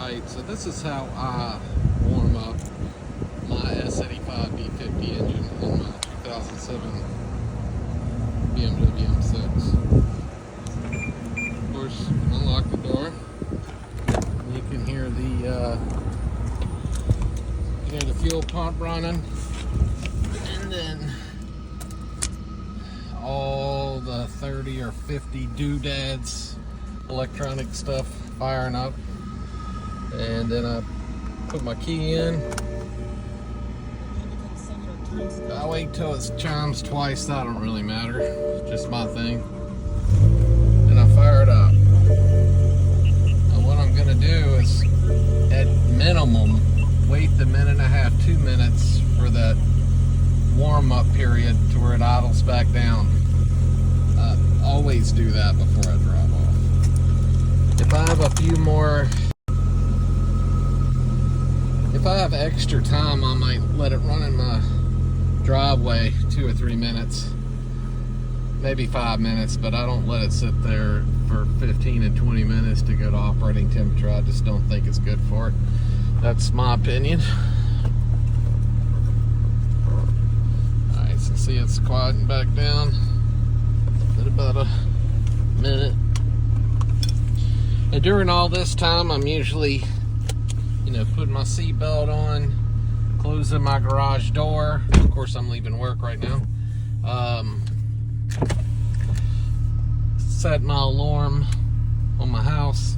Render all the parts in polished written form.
Alright, so this is how I warm up my S85 V50 engine in my 2007 BMW M6. Of course, unlock the door. You can hear the fuel pump running, and then all the 30 or 50 doodads, electronic stuff firing up. And then I put my key in. I wait till it chimes twice. That don't really matter. It's just my thing. And I fire it up. And what I'm gonna do is, at minimum, wait the minute and a half, 2 minutes for that warm-up period to where it idles back down. Always do that before I drive off. If I have a few more. If I have extra time, I might let it run in my driveway 2 or 3 minutes, maybe 5 minutes, but I don't let it sit there for 15 and 20 minutes to go to operating temperature. I just don't think it's good for it. That's my opinion. Alright, so see it's quieting back down at about a minute. And during all this time, I'm usually putting my seatbelt on, closing my garage door. Of course, I'm leaving work right now. Set my alarm on my house.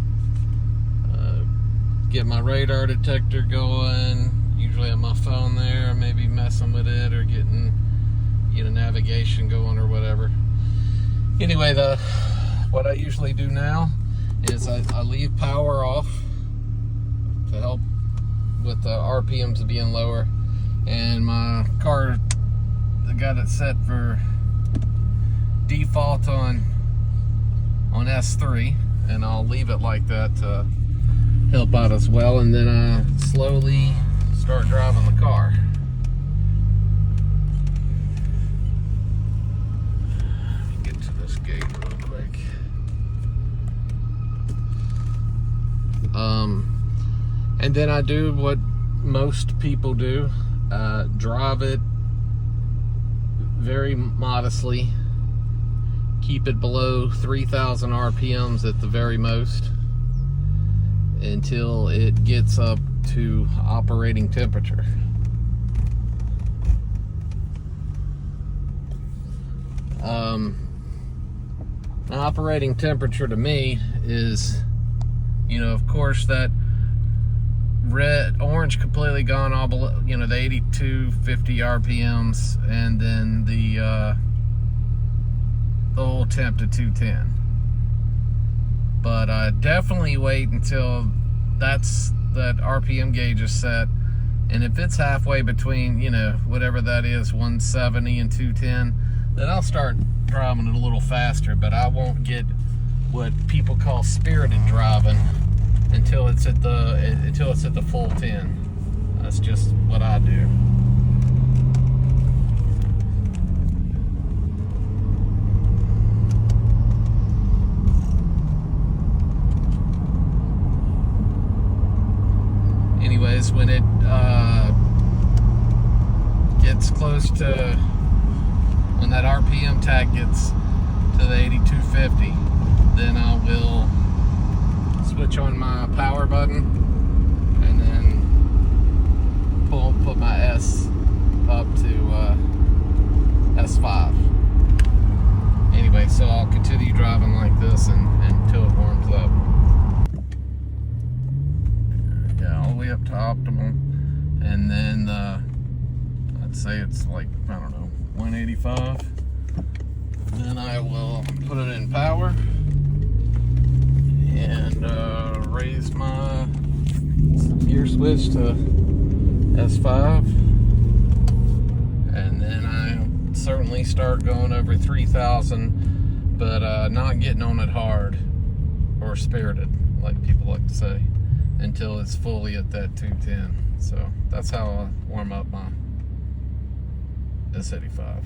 Get my radar detector going. Usually on my phone there, maybe messing with it or getting navigation going or whatever. Anyway, what I usually do now is I leave power off to help with the RPMs being lower, and my car, I got it set for default on S3, and I'll leave it like that to help out as well, and then I slowly start driving the car. Let me get to this gate real quick. And then I do what most people do, drive it very modestly, keep it below 3,000 RPMs at the very most until it gets up to operating temperature. Operating temperature to me is, of course, that orange completely gone all below, the 8250 RPMs, and then the old temp to 210. But definitely wait until that RPM gauge is set, and if it's halfway between, whatever that is, 170 and 210, then I'll start driving it a little faster, but I won't get what people call spirited driving until it's at the full 10. That's just what I do. Anyways, when it gets close to, when that RPM tag gets to the 8250, then I will switch on my power button and then put my S up to S5. Anyway, so I'll continue driving like this until it warms up. Yeah, all the way up to optimal, and then I'd say it's like, I don't know, 185. Then I will put it in power and raise my gear switch to S5, and then I certainly start going over 3,000, but not getting on it hard or spirited, like people like to say, until it's fully at that 210. So that's how I warm up my S85.